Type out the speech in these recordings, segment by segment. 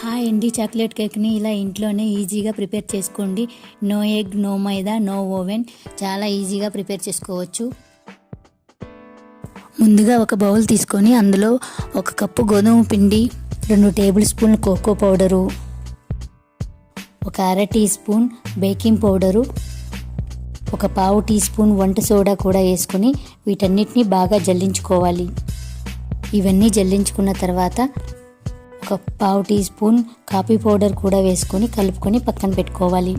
Hi అండి, chocolate కేక్ని ఇలా ఇంట్లోనే ఈజీగా ప్రిపేర్ చేసుకోండి. నో ఎగ్, నో మైదా, నో ఓవెన్, చాలా ఈజీగా ప్రిపేర్ చేసుకోవచ్చు. ముందుగా ఒక బౌల్ తీసుకొని అందులో 1 కప్పు గోధుమ పిండి, 2 టేబుల్ స్పూన్లు cocoa powder, 1/2 teaspoon baking powder, 1/4 teaspoon వంట సోడా కూడా వేసుకొని వీటన్నిటిని బాగా జల్లించుకోవాలి. ఇవన్నీ జల్లించుకున్న తర్వాత 1/4 టీ స్పూన్ కాఫీ పౌడర్ కూడా వేసుకొని కలుపుకొని పక్కన పెట్టుకోవాలి.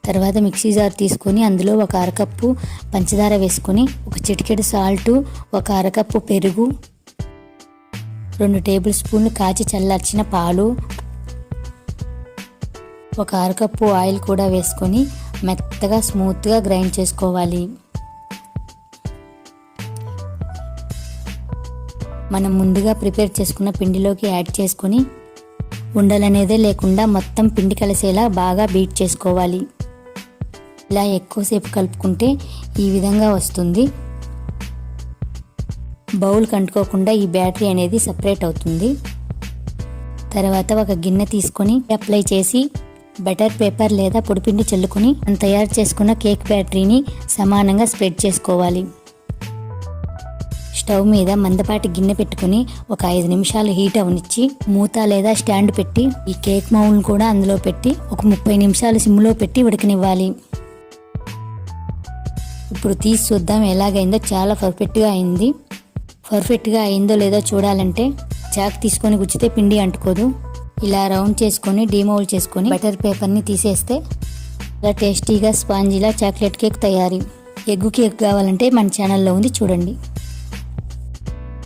తర్వాత మిక్సీ జార్ తీసుకొని అందులో 1 అరకప్పు పంచదార వేసుకొని 1 చిటికెడు సాల్టు, 1 అరకప్పు పెరుగు, 2 టేబుల్ స్పూన్లు కాచి చల్లార్చిన పాలు, 1 అరకప్పు ఆయిల్ కూడా వేసుకొని మెత్తగా స్మూత్గా గ్రైండ్ చేసుకోవాలి. మనం ముందుగా ప్రిపేర్ చేసుకున్న పిండిలోకి యాడ్ చేసుకొని ఉండలనేదే లేకుండా మొత్తం పిండి కలిసేలా బాగా బీట్ చేసుకోవాలి. ఇలా ఎక్కువసేపు కలుపుకుంటే ఈ విధంగా వస్తుంది. బౌల్ కంటుకోకుండా ఈ బ్యాటరీ అనేది సపరేట్ అవుతుంది. తర్వాత ఒక గిన్నె తీసుకొని అప్లై చేసి బటర్ పేపర్ లేదా పొడిపిండి చల్లుకొని మనం తయారు చేసుకున్న కేక్ బ్యాటరీని సమానంగా స్ప్రెడ్ చేసుకోవాలి. స్టవ్ మీద మందపాటి గిన్నె పెట్టుకుని ఒక 5 నిమిషాలు హీట్ అవనిచ్చి మూత లేదా స్టాండ్ పెట్టి ఈ కేక్ మౌల్డ్ని కూడా అందులో పెట్టి ఒక 30 నిమిషాలు సిమ్లో పెట్టి ఉడకనివ్వాలి. ఇప్పుడు తీసి చూద్దాం ఎలాగైందో. చాలా పర్ఫెక్ట్గా అయింది. పర్ఫెక్ట్గా అయిందో లేదో చూడాలంటే చాక్ తీసుకొని గుచ్చితే పిండి అంటుకోదు. ఇలా రౌండ్ చేసుకొని డీమౌల్డ్ చేసుకొని బటర్ పేపర్ని తీసేస్తే ఇలా టేస్టీగా స్పాంజీలా చాక్లెట్ కేక్ తయారీ. ఎగ్ కేక్ కావాలంటే మన ఛానల్లో ఉంది, చూడండి.